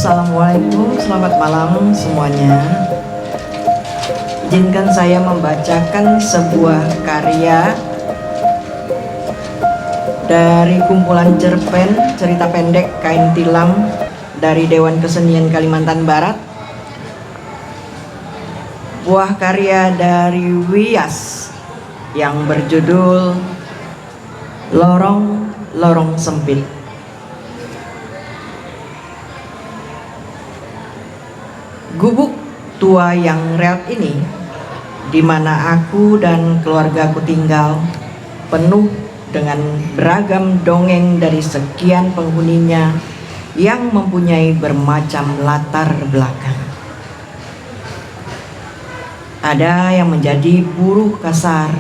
Assalamualaikum, selamat malam semuanya. Izinkan saya membacakan sebuah karya dari kumpulan cerpen cerita pendek Kain Tilam dari Dewan Kesenian Kalimantan Barat. Buah karya dari Wiyas yang berjudul Lorong-Lorong Sempit. Gubuk tua yang reot ini, di mana aku dan keluargaku tinggal, penuh dengan beragam dongeng dari sekian penghuninya yang mempunyai bermacam latar belakang. Ada yang menjadi buruh kasar,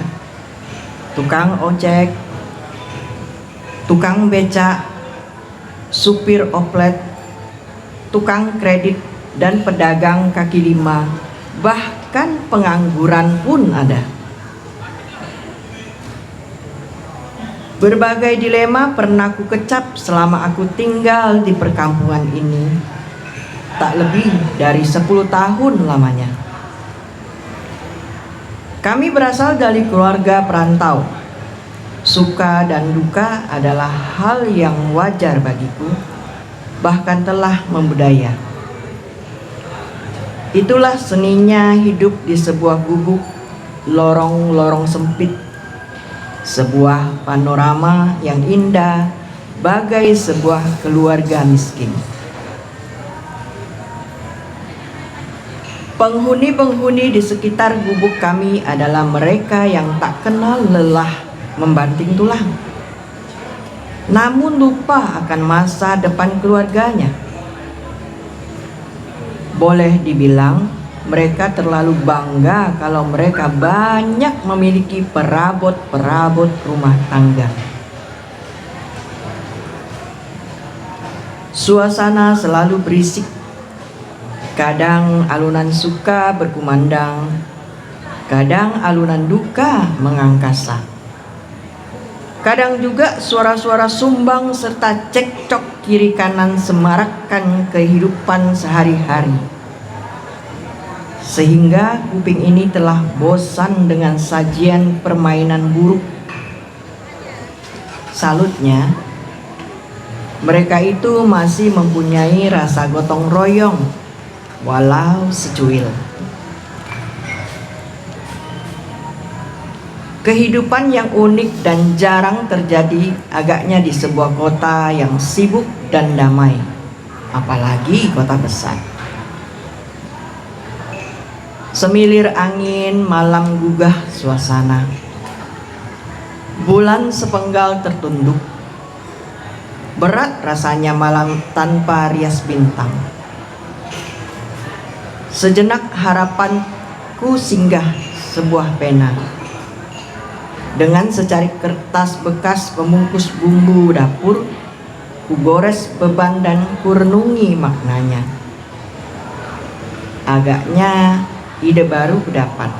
tukang ojek, tukang becak, supir oplet, tukang kredit, dan pedagang kaki lima, bahkan pengangguran pun ada. Berbagai dilema pernah ku kecap selama aku tinggal di perkampungan ini, tak lebih dari 10 tahun lamanya. Kami berasal dari keluarga perantau. Suka dan duka adalah hal yang wajar bagiku, bahkan telah membudaya. Itulah seninya hidup di sebuah gubuk lorong-lorong sempit, sebuah panorama yang indah bagai sebuah keluarga miskin. Penghuni-penghuni di sekitar gubuk kami adalah mereka yang tak kenal lelah membanting tulang, namun lupa akan masa depan keluarganya. Boleh dibilang mereka terlalu bangga kalau mereka banyak memiliki perabot-perabot rumah tangga. Suasana selalu berisik. Kadang alunan suka berkumandang, kadang alunan duka mengangkasa. Kadang juga suara-suara sumbang serta cekcok kiri kanan semarakkan kehidupan sehari-hari. Sehingga kuping ini telah bosan dengan sajian permainan buruk. Salutnya, mereka itu masih mempunyai rasa gotong royong, walau secuil. Kehidupan yang unik dan jarang terjadi agaknya di sebuah kota yang sibuk dan damai, apalagi kota besar. Semilir angin malam gugah suasana. Bulan sepenggal tertunduk. Berat rasanya malam tanpa rias bintang. Sejenak harapanku singgah sebuah pena. Dengan secarik kertas bekas pembungkus bumbu dapur, ku gores beban dan ku renungi maknanya. Agaknya ide baru ku dapat.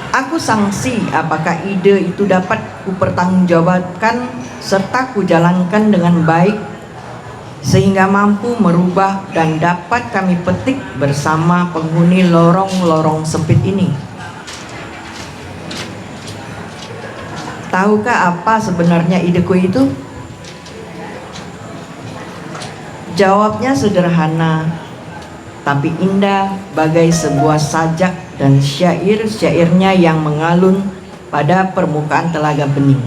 Aku sangsi apakah ide itu dapat ku pertanggungjawabkan serta ku jalankan dengan baik, sehingga mampu merubah dan dapat kami petik bersama penghuni lorong-lorong sempit ini. Tahukah apa sebenarnya ideku itu? Jawabnya sederhana, tapi indah bagai sebuah sajak dan syair-syairnya yang mengalun pada permukaan telaga bening.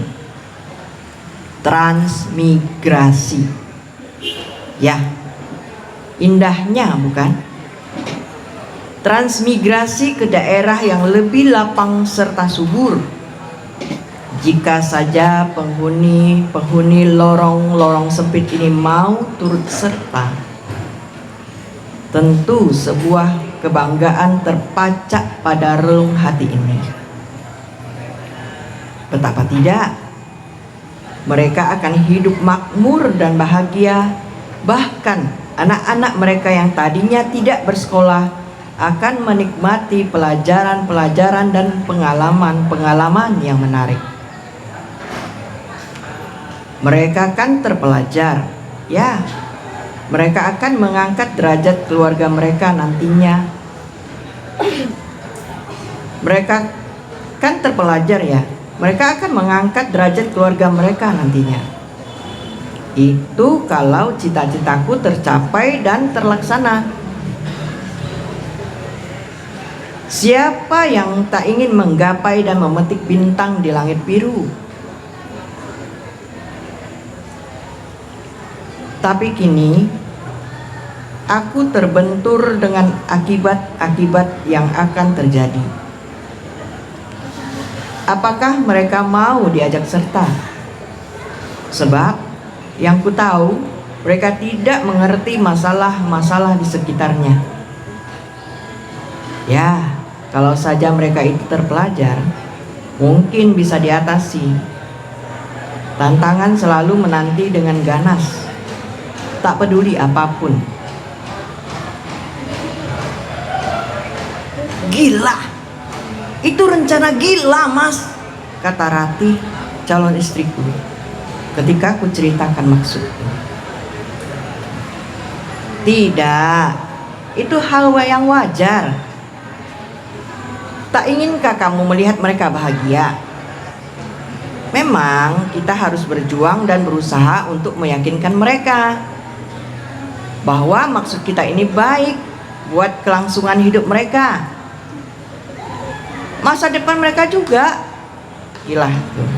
Transmigrasi. Ya, indahnya bukan? Transmigrasi ke daerah yang lebih lapang serta subur. Jika saja penghuni lorong-lorong sempit ini mau turut serta, tentu sebuah kebanggaan terpacak pada relung hati ini. Betapa tidak, mereka akan hidup makmur dan bahagia. Bahkan anak-anak mereka yang tadinya tidak bersekolah akan menikmati pelajaran-pelajaran dan pengalaman-pengalaman yang menarik. Mereka kan terpelajar, Ya, mereka akan mengangkat derajat keluarga mereka nantinya. Mereka kan terpelajar ya, mereka akan mengangkat derajat keluarga mereka nantinya. Itu kalau cita-citaku tercapai dan terlaksana. Siapa yang tak ingin menggapai dan memetik bintang di langit biru? Tapi kini aku terbentur dengan akibat-akibat yang akan terjadi. Apakah mereka mau diajak serta? Sebab yang ku tahu, mereka tidak mengerti masalah-masalah di sekitarnya. Ya, kalau saja mereka itu terpelajar, mungkin bisa diatasi. Tantangan selalu menanti dengan ganas, tak peduli apapun. Gila, itu rencana gila mas, kata Rati, calon istriku, ketika aku ceritakan maksudku. Tidak, itu hal yang wajar. Tak inginkah kamu melihat mereka bahagia? Memang kita harus berjuang dan berusaha untuk meyakinkan mereka bahwa maksud kita ini baik buat kelangsungan hidup mereka, masa depan mereka juga. Gila tuh.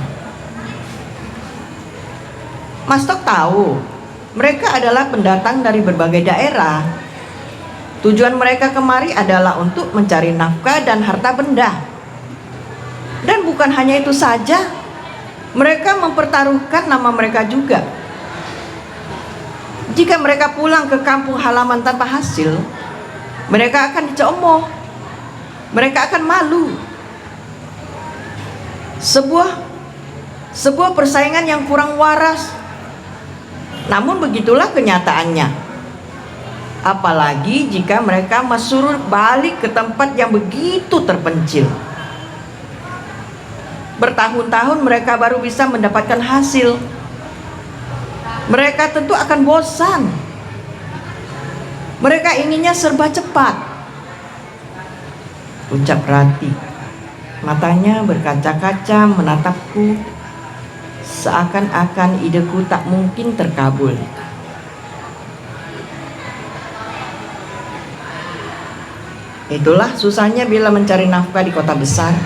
Mas Tok tahu mereka adalah pendatang dari berbagai daerah. Tujuan mereka kemari adalah untuk mencari nafkah dan harta benda. Dan bukan hanya itu saja, mereka mempertaruhkan nama mereka juga. Jika mereka pulang ke kampung halaman tanpa hasil, mereka akan dicemooh, mereka akan malu. Sebuah persaingan yang kurang waras. Namun begitulah kenyataannya. Apalagi jika mereka suruh balik ke tempat yang begitu terpencil. Bertahun-tahun mereka baru bisa mendapatkan hasil. Mereka tentu akan bosan. Mereka inginnya serba cepat, ucap Rati. Matanya berkaca-kaca menatapku, seakan-akan ideku tak mungkin terkabul. Itulah susahnya bila mencari nafkah di kota besar.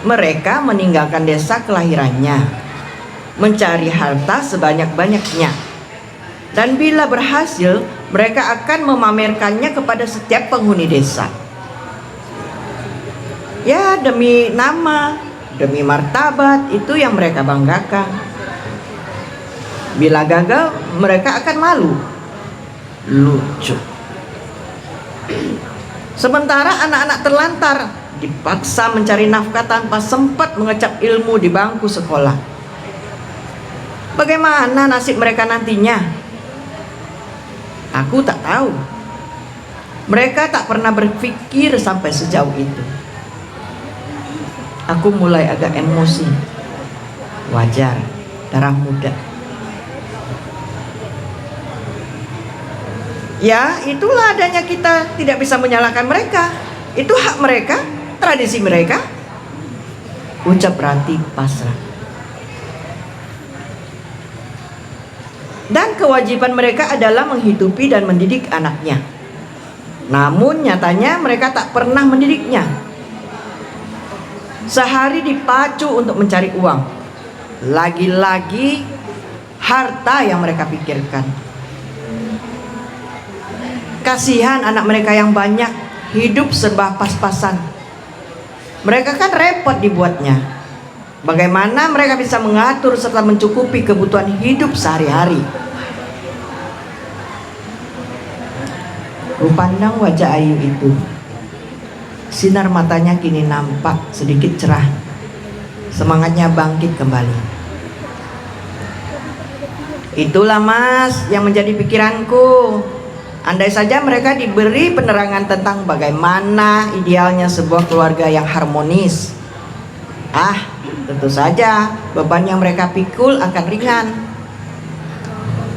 Mereka meninggalkan desa kelahirannya, mencari harta sebanyak-banyaknya, dan bila berhasil, mereka akan memamerkannya kepada setiap penghuni desa. Ya, demi nama, demi martabat, itu yang mereka banggakan. Bila gagal, mereka akan malu. Lucu. Sementara anak-anak terlantar dipaksa mencari nafkah tanpa sempat mengecap ilmu di bangku sekolah. Bagaimana nasib mereka nantinya? Aku tak tahu. Mereka tak pernah berpikir sampai sejauh itu. Aku mulai agak emosi. Wajar, darah muda. Ya, itulah adanya kita tidak bisa menyalahkan mereka. Itu hak mereka, tradisi mereka, ucap Rati pasrah. Dan kewajiban mereka adalah menghidupi dan mendidik anaknya. Namun nyatanya mereka tak pernah mendidiknya. Sehari dipacu untuk mencari uang. Lagi-lagi harta yang mereka pikirkan. Kasihan anak mereka yang banyak, hidup serba pas-pasan. Mereka kan repot dibuatnya. Bagaimana mereka bisa mengatur serta mencukupi kebutuhan hidup sehari-hari? Ku pandang wajah Ayu itu. Sinar matanya kini nampak sedikit cerah. Semangatnya bangkit kembali. Itulah mas yang menjadi pikiranku. Andai saja mereka diberi penerangan tentang bagaimana idealnya sebuah keluarga yang harmonis. Tentu saja beban yang mereka pikul akan ringan.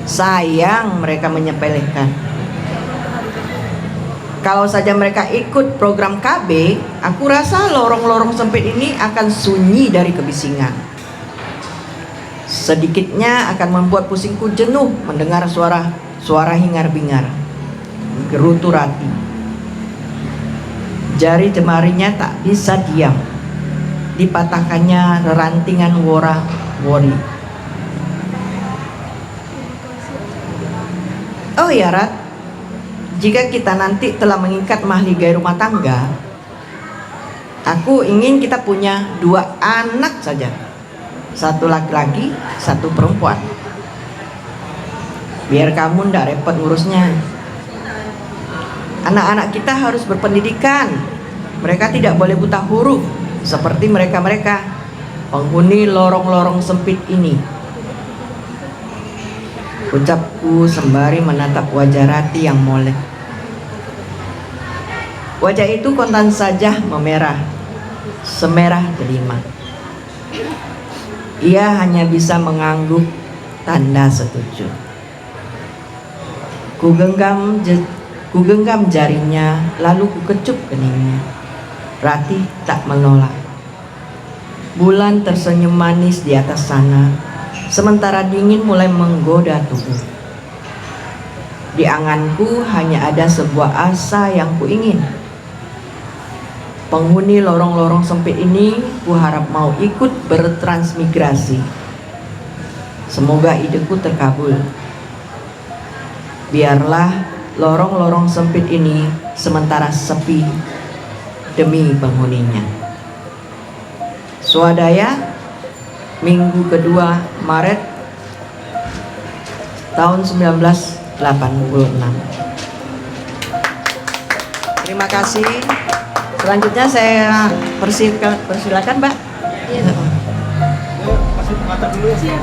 Sayang mereka menyepelekan. Kalau saja mereka ikut program KB, aku rasa lorong-lorong sempit ini akan sunyi dari kebisingan. Sedikitnya akan membuat pusingku jenuh mendengar suara hingar-bingar, gerutu rati. Jari jemarinya tak bisa diam, dipatahkannya rerantingan wora-wori. Oh ya Rat, jika kita nanti telah mengikat mahligai rumah tangga, aku ingin kita punya 2 anak saja, 1 laki-laki, 1 perempuan. Biar kamu ndak repot ngurusnya. Anak-anak kita harus berpendidikan. Mereka tidak boleh buta huruf seperti mereka-mereka penghuni lorong-lorong sempit ini. Ucapku sembari menatap wajah Rati yang molek. Wajah itu kontan saja memerah, semerah delima. Ia hanya bisa mengangguk tanda setuju. Ku genggam jarinya, lalu ku kecup keningnya. Rati tak menolak. Bulan tersenyum manis di atas sana, sementara dingin mulai menggoda tubuh. Di anganku hanya ada sebuah asa yang kuingin. Penghuni lorong-lorong sempit ini kuharap mau ikut bertransmigrasi. Semoga ideku terkabul. Biarlah lorong-lorong sempit ini sementara sepi demi penghuninya. Swadaya, Minggu kedua Maret tahun 1986. Terima kasih. Selanjutnya saya persilakan Mbak. Masih pengantar dulu ya.